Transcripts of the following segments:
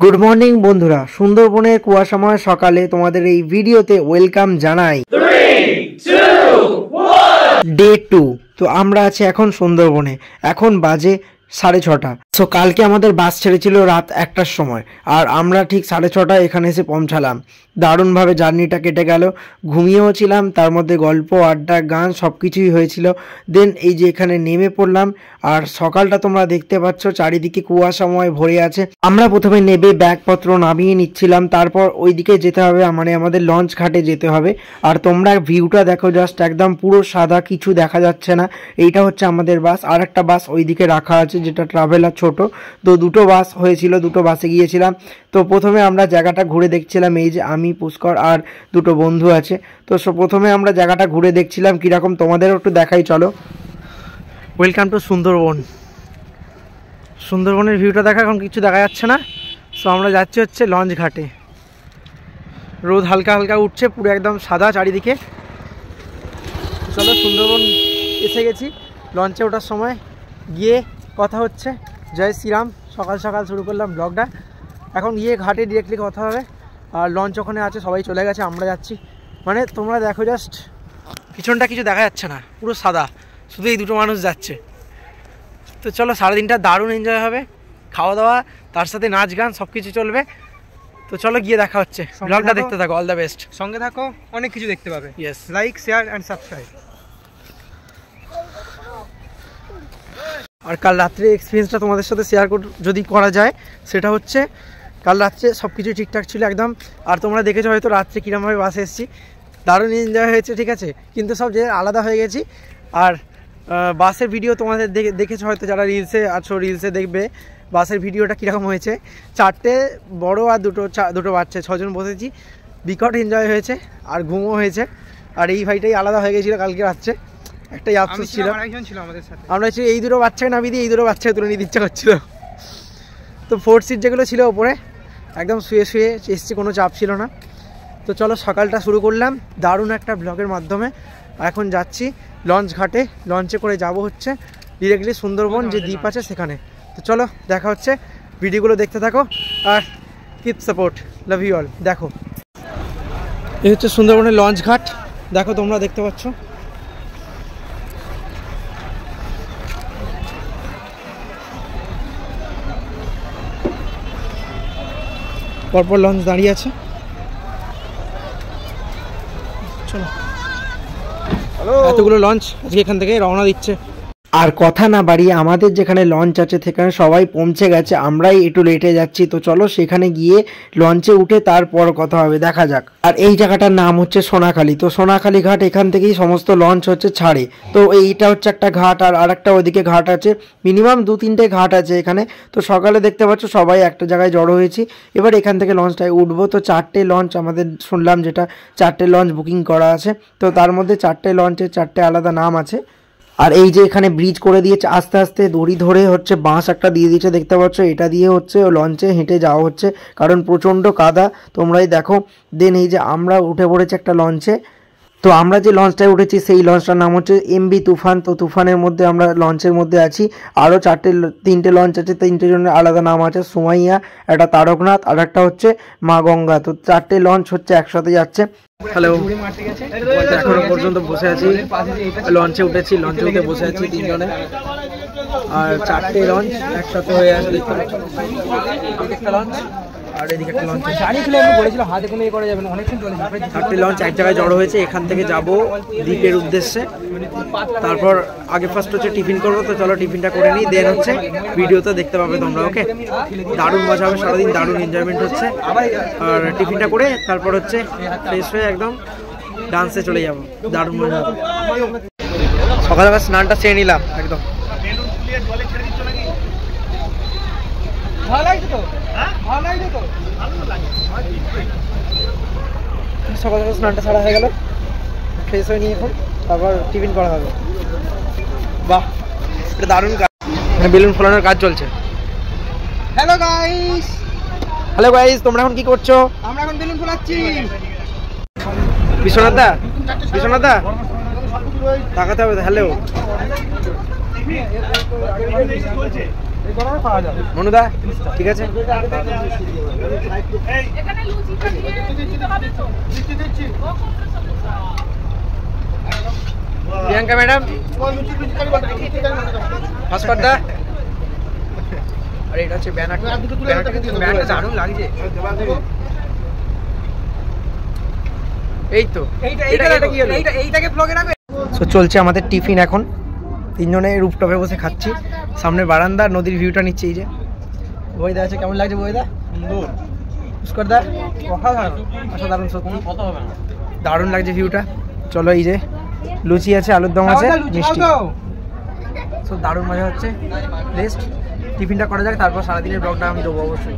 Good morning বন্ধুরা, সুন্দরবনের কুয়াশাময় সকালে তোমাদের এই ভিডিওতে ওয়েলকাম জানাই। 3, 2, 1 ডে 2। তো আমরা আছি এখন সুন্দরবনে, এখন বাজে 6:30। সো কালকে আমাদের বাস ছেড়েছিল রাত 1টার সময়, আর আমরা ঠিক 6:30 এখানে এসে পৌঁছালাম। দারুণভাবে জার্নিটা কেটে গেল, ঘুমিয়েও ছিলাম, তার মধ্যে গল্প আড্ডা গান সব কিছুই হয়েছিল। দেন এই যে এখানে নেমে পড়লাম, আর সকালটা তোমরা দেখতে পাচ্ছ চারিদিকে কুয়াশাময় ভরে আছে। আমরা প্রথমে নেবে ব্যাগপত্র নামিয়ে নিচ্ছিলাম, তারপর ওইদিকে যেতে হবে, মানে আমাদের লঞ্চ ঘাটে যেতে হবে। আর তোমরা ভিউটা দেখো, জাস্ট একদম পুরো সাদা, কিছু দেখা যাচ্ছে না। এইটা হচ্ছে আমাদের বাস, আর একটা বাস ওইদিকে রাখা আছে যেটা ট্রাভেলার ছোট। তো দুটো বাস হয়েছিল, দুটো বাসে গিয়েছিলাম। তো প্রথমে আমরা জায়গাটা ঘুরে দেখছিলাম, এই যে আমি, পুষ্কর আর দুটো বন্ধু আছে। তো প্রথমে আমরা জায়গাটা ঘুরে দেখছিলাম কীরকম, তোমাদেরও একটু দেখাই চলো। Welcome to Sundarban. সুন্দরবনের ভিউটা দেখা, এখন কিছু দেখা যাচ্ছে না। সো আমরা যাচ্ছি হচ্ছে লঞ্চ ঘাটে। রোদ হালকা হালকা উঠছে, পুরো একদম সাদা চারিদিকে। চলো সুন্দরবন এসে গেছি। লঞ্চে ওঠার সময় গিয়ে কথা হচ্ছে। জয় শ্রীরাম। সকাল সকাল শুরু করলাম ব্লগটা। এখন গিয়ে ঘাটে ডিরেক্টলি কথা হবে। আর লঞ্চ ওখানে আছে, সবাই চলে গেছে, আমরা যাচ্ছি। মানে তোমরা দেখো, জাস্ট পিছনটা কিছু দেখা যাচ্ছে না, পুরো সাদা, শুধু এই দুটো মানুষ যাচ্ছে। তো চলো, সারাদিনটা দারুণ এনজয় হবে, খাওয়া দাওয়া, তার সাথে নাচ গান সব কিছু চলবে। তো চলো গিয়ে দেখা হচ্ছে। ব্লগটা দেখতে থাকো, অল দ্য বেস্ট। সঙ্গে থাকো, অনেক কিছু দেখতে পাবে। Yes, like, share and subscribe. আর কাল রাত্রে এক্সপিরিয়েন্সটা তোমাদের সাথে শেয়ার যদি করা যায়, সেটা হচ্ছে কাল রাত্রে সব কিছু ঠিকঠাক ছিল একদম। আর তোমরা দেখেছো হয়তো রাত্রে কীরকমভাবে বাসে এসেছি, দারুণ এনজয় হয়েছে, ঠিক আছে। কিন্তু সব যে আলাদা হয়ে গেছি। আর বাসের ভিডিও তোমাদের দেখেছো হয়তো, যারা রিলসে আছো, রিলসে দেখবে বাসের ভিডিওটা কীরকম হয়েছে। 4টে বড় আর দুটো বাচ্চা, 6জন বসেছি, বিকট এনজয় হয়েছে, আর ঘুমও হয়েছে। আর এই ভাইটাই আলাদা হয়ে গেছিলো কালকে রাত্রে, একটাই আফসোস ছিল। আমরা হচ্ছে এই দুটো বাচ্চাকে নামিয়ে দিয়ে এই দুটো বাচ্চাকে তুলে নিতে ইচ্ছা করছিল। তো 4th সিট যেগুলো ছিল ওপরে, একদম শুয়ে শুয়ে এসছি, কোনো চাপ ছিল না। তো চলো সকালটা শুরু করলাম দারুণ একটা ব্লগের মাধ্যমে। এখন যাচ্ছি লঞ্চ ঘাটে, লঞ্চে করে যাব হচ্ছে ডিরেক্টলি সুন্দরবন যে দ্বীপ আছে সেখানে। তো চলো দেখা হচ্ছে, ভিডিওগুলো দেখতে থাকো আর keep support, love you all. দেখো এই হচ্ছে সুন্দরবনের লঞ্চ ঘাট, দেখো তোমরা দেখতে পাচ্ছ। পরপর লঞ্চ দাঁড়িয়ে আছে। চলো, এতগুলো লঞ্চ আজকে এখান থেকে রওনা দিচ্ছে। আর কথা না বাড়িয়ে আমাদের যেখানে লঞ্চ আছে সেখানে সবাই পৌঁছে গেছে, আমরাই একটু লেটে যাচ্ছি। তো চলো সেখানে গিয়ে লঞ্চে উঠে তারপর কথা হবে, দেখা যাক। আর এই জায়গাটার নাম হচ্ছে সোনাখালী। তো সোনাখালী ঘাট, এখান থেকেই সমস্ত লঞ্চ হচ্ছে ছাড়ে। তো এইটা হচ্ছে একটা ঘাট, আর আরেকটা ওইদিকে ঘাট আছে, মিনিমাম 2-3টে ঘাট আছে এখানে। তো সকালে দেখতে পাচ্ছ সবাই একটা জায়গায় জড়ো হয়েছি। এবার এখান থেকে লঞ্চটায় উঠবো। তো 4টে লঞ্চ আমাদের শুনলাম, যেটা 4টে লঞ্চ বুকিং করা আছে। তো তার মধ্যে 4টে লঞ্চের 4টে আলাদা নাম আছে। আর এই যে এখানে ব্রিজ করে দিয়েছে, আস্তে আস্তে দড়ি ধরে হচ্ছে বাঁশ একটা দিয়ে দিয়েছে, দেখতে পাচ্ছ। এটা দিয়ে হচ্ছে লঞ্চে হেঁটে যাওয়া হচ্ছে, কারণ প্রচণ্ড কাদা, তোমরাই দেখো। দেন এই যে আমরা উঠে পড়েছি একটা লঞ্চে। তো আমরা যে লঞ্চটায় উঠেছি সেই লঞ্চটার নাম হচ্ছে MV তুফান। তো তুফানের মধ্যে আমরা লঞ্চের মধ্যে আছি। আরও 3টে লঞ্চ আছে, 3টে জনের আলাদা নাম আছে, সুমাইয়া, একটা তারকনাথ, আর একটা হচ্ছে মা গঙ্গা। তো 4টে লঞ্চ হচ্ছে একসাথে যাচ্ছে। হ্যালো, এখনো পর্যন্ত বসে আছি, লঞ্চে উঠেছি, লঞ্চে উঠে বসে আছি 3 জনে। আর 4টে লঞ্চ একসাথে হয়ে আছে, দেখতে পাচ্ছ। একটা লঞ্চ আর এদিকে একটা লঞ্চ, 4টে লঞ্চ এক জায়গায় জড়ো হয়েছে। এখান থেকে যাব দ্বীপের উদ্দেশ্যে। তারপর আগে ফার্স্ট হচ্ছে টিফিন করবো। তো চলো টিফিনটা করে নিই, দেন হচ্ছে ভিডিওতে দেখতে পাবে তোমরা। ওকে, দারুণ মজা হবে, সারাদিন দারুণ এনজয়মেন্ট হচ্ছে। আর টিফিনটা করে তারপর হচ্ছে ফ্রেশ হয়ে একদম ডান্সে চলে যাবো, দারুণ মজা হবে। সকালবেলা স্নানটা সেরে নিলাম একদম। সকাল সকাল স্নানটা ছাড়া হয়ে গেল, ফ্রেশ হয়ে নিয়ে এখন তারপর টিফিন করা হবে। বাহ, এটা দারুণ কাজ, বেলুন ফোলানোর কাজ চলছে। হ্যালো গাইস, হ্যালো গাইস, তোমরা এখন কি করছো? আমরা এখন বেলুন ফোলাচ্ছি। বিশ্বনাথ দা, বিশ্বনাথ দা তাকাতে হবে। হ্যালো, মনুদা ঠিক আছে। প্রিয়াঙ্কা ম্যাডাম, ভাস্করদা, আরে এটা হচ্ছে ব্যানারটা দারুণ লাগছে। এই তো এইটাকে ব্লগে রাখবে। সো চলছে আমাদের টিফিন, এখন তিনজনে রুফটপে বসে খাচ্ছি, সামনে বারান্দা, নদীর ভিউটা নিচ্ছে। এই যে বইদা আছে, কেমন লাগছে বইদা? পুষ্করদা অসাধারণ, সত্যি দারুণ লাগছে ভিউটা। চলো, এই যে লুচি আছে, আলুর দম আছে, মিষ্টি, সব দারুণ মজা হচ্ছে। রেস্ট টিফিনটা করা যাক, তারপর সারাদিনের ব্লগটা আমি দেবো অবশ্যই।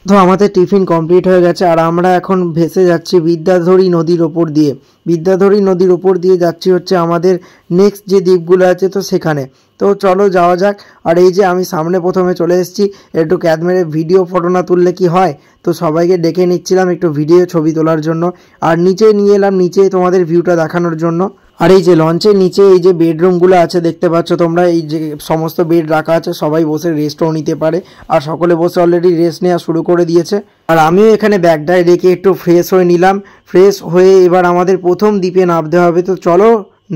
তো আমাদের টিফিন কমপ্লিট হয়ে গেছে, আর আমরা এখন ভেসে যাচ্ছি বিদ্যাধরী নদীর ওপর দিয়ে। বিদ্যাধরী নদীর ওপর দিয়ে যাচ্ছি হচ্ছে আমাদের নেক্সট যে দ্বীপগুলো আছে, তো সেখানে। তো চলো যাওয়া যাক। আর এই যে আমি সামনে প্রথমে চলে এসেছি, একটু ক্যাদ মেরে ভিডিও ফটো না তুললে কি হয়, তো সবাইকে ডেকে নিচ্ছিলাম একটু ভিডিও ছবি তোলার জন্য। আর নিচে নিয়ে এলাম, নিচে তোমাদের ভিউটা দেখানোর জন্য। আর এই যে লঞ্চের নিচে এই যে বেডরুমগুলো আছে দেখতে পাচ্ছ তোমরা, এই যে সমস্ত বেড রাখা আছে, সবাই বসে রেস্টও নিতে পারে। আর সকলে বসে অলরেডি রেস্ট নেওয়া শুরু করে দিয়েছে। আর আমিও এখানে ব্যাগটায় রেখে একটু ফ্রেশ হয়ে নিলাম। ফ্রেশ হয়ে এবার আমাদের প্রথম দ্বীপে নামতে হবে। তো চলো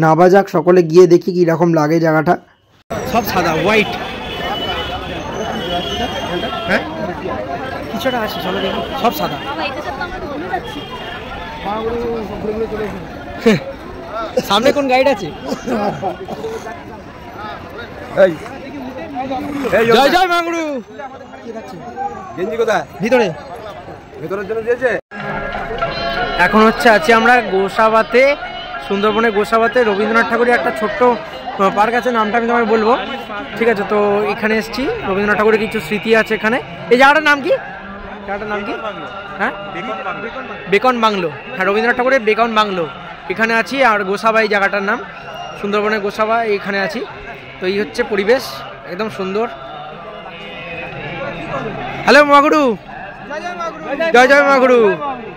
নামা যাক, সকলে গিয়ে দেখি কীরকম লাগে জায়গাটা। সব সাদা হোয়াইট, হ্যাঁ কিছুটা আছে, চলো দেখি। সব সাদা, সামনে কোন গাইড আছে? জয় জয় মাংরু। ভিতরে ভিতরের জন্য দিয়েছে। এখন হচ্ছে আছি আমরা গোসাবাতে, সুন্দরবনের গোসাবাতে। রবীন্দ্রনাথ ঠাকুরের একটা ছোট্ট পার্ক আছে, নামটা আমি তোমায় বলবো, ঠিক আছে? তো এখানে এসেছি, রবীন্দ্রনাথ ঠাকুরের কিছু স্মৃতি আছে এখানে। এই জায়গাটার নাম কি? জায়গাটার নাম কি? হ্যাঁ, বেকন বাংলো। হ্যাঁ, রবীন্দ্রনাথ ঠাকুরের বেকন বাংলো এখানে আছি। আর গোসাবা এই জায়গাটার নাম, সুন্দরবনের গোসাবা, এখানে আছি। তো এই হচ্ছে পরিবেশ, একদম সুন্দর। হ্যালো মাগুরু, জয় জয় মাগুরু,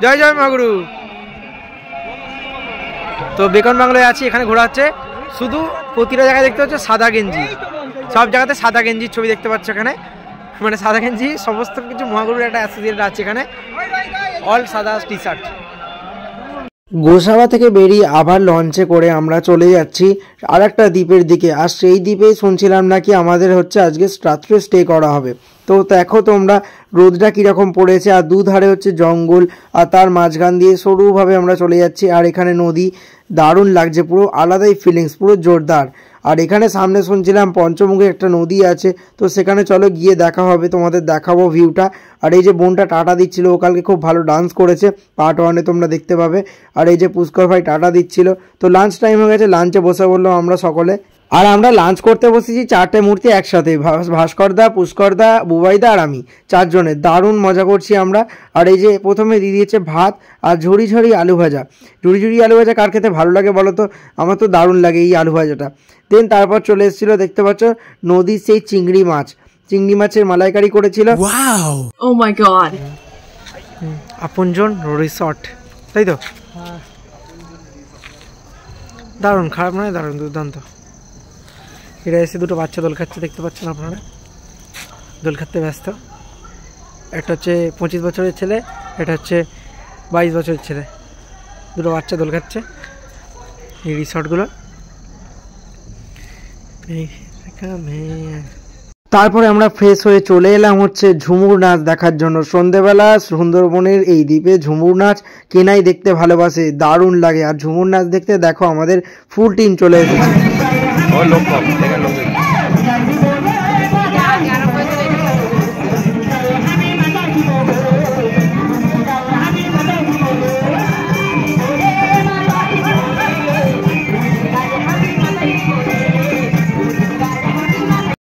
জয় জয় মাগুরু। তো বেকন বাংলোয় আছি, এখানে ঘোরা হচ্ছে। শুধু প্রতিটা জায়গায় দেখতে পাচ্ছ সাদা গেঞ্জি, সব জায়গাতে সাদা গেঞ্জির ছবি দেখতে পাচ্ছ এখানে, মানে সাদা গেঞ্জি সমস্ত কিছু। মহাগুরুর একটা অ্যাসোসিয়েট আছে এখানে, অল সাদা টি শার্ট। গোসাবা থেকে বেরিয়ে আবার লঞ্চে করে আমরা চলে যাচ্ছি আর একটা দ্বীপের দিকে। আর সেই দ্বীপেই শুনছিলাম নাকি আমাদের হচ্ছে আজকে রাত্রে স্টে করা হবে। তো দেখো তোমরা রোদটা কীরকম পড়েছে, আর দুধারে হচ্ছে জঙ্গল, আর তার মাঝখান দিয়ে সরুভাবে আমরা চলে যাচ্ছি। আর এখানে নদী, দারুণ লাগছে, পুরো আলাদাই ফিলিংস, পুরো জোরদার। আর এখানে সামনে শুনছিলাম পঞ্চমুখী একটা নদী আছে, তো সেখানে চলো গিয়ে দেখা হবে, তোমাদের দেখাবো ভিউটা। আর এই যে বোনটা টাটা দিচ্ছিল, ও কালকে খুব ভালো ডান্স করেছে, পার্ট 1-এ তোমরা দেখতে পাবে। আর এই যে পুষ্কর ভাই টাটা দিচ্ছিল। তো লাঞ্চ টাইম হয়ে গেছে, লাঞ্চে বসে বললাম আমরা সকলে। আর আমরা লাঞ্চ করতে বসেছি 4টে মূর্তি একসাথে, ভাস্করদা, পুষ্করদা, বুবাইদা আর আমি, 4 জনে দারুণ মজা করছি আমরা। আর এই যে প্রথমে দিয়ে দিয়েছে ভাত আর ঝুড়ি ঝুড়ি আলু ভাজা। ঝুড়ি ঝুড়ি আলু ভাজা কার খেতে ভালো লাগে বলো তো? আমার তো দারুণ লাগে এই আলু ভাজাটা। দেন তারপর চলে এসেছিলো, দেখতে পাচ্ছ নদীর সেই চিংড়ি মাছ, চিংড়ি মাছের মালাইকারি করেছিল। ওয়াও, ও মাই গড। আপনজন রিসর্ট, তাই তো? দারুণ, খারাপ নয়, দারুণ, দুর্দান্ত। এরা এসে দুটো বাচ্চা দোল খাচ্ছে, দেখতে পাচ্ছেন আপনারা, দোল খাতে ব্যস্ত। একটা হচ্ছে 25 বছরের ছেলে, এটা হচ্ছে 22 বছরের ছেলে, দুটো বাচ্চা দোল খাচ্ছে এই রিসর্টগুলো। তারপরে আমরা ফ্রেশ হয়ে চলে এলাম হচ্ছে ঝুমুর নাচ দেখার জন্য। সন্ধেবেলা সুন্দরবনের এই দ্বীপে ঝুমুর নাচ কেনাই দেখতে ভালোবাসে, দারুণ লাগে। আর ঝুমুর নাচ দেখতে দেখো আমাদের ফুল টিম চলে এসেছে।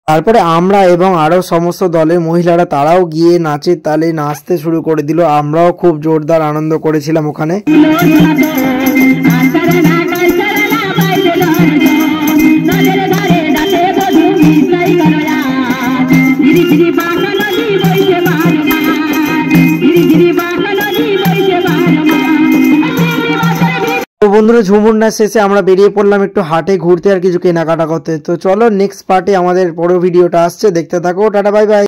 তারপরে আমরা এবং আরও সমস্ত দলের মহিলারা তারাও গিয়ে নাচের তালে নাচতে শুরু করে দিল। আমরাও খুব জোরদার আনন্দ করেছিলাম ওখানে। তো বন্ধুরা ঝুমুর নাচ শেষে আমরা বেরিয়ে পড়লাম একটু হাটে ঘুরতে আর কিছু কেনাকাটা করতে। তো চলো নেক্সট পার্টে আমাদের বড় ভিডিওটা আসছে, দেখতে থাকো। Tata bye bye.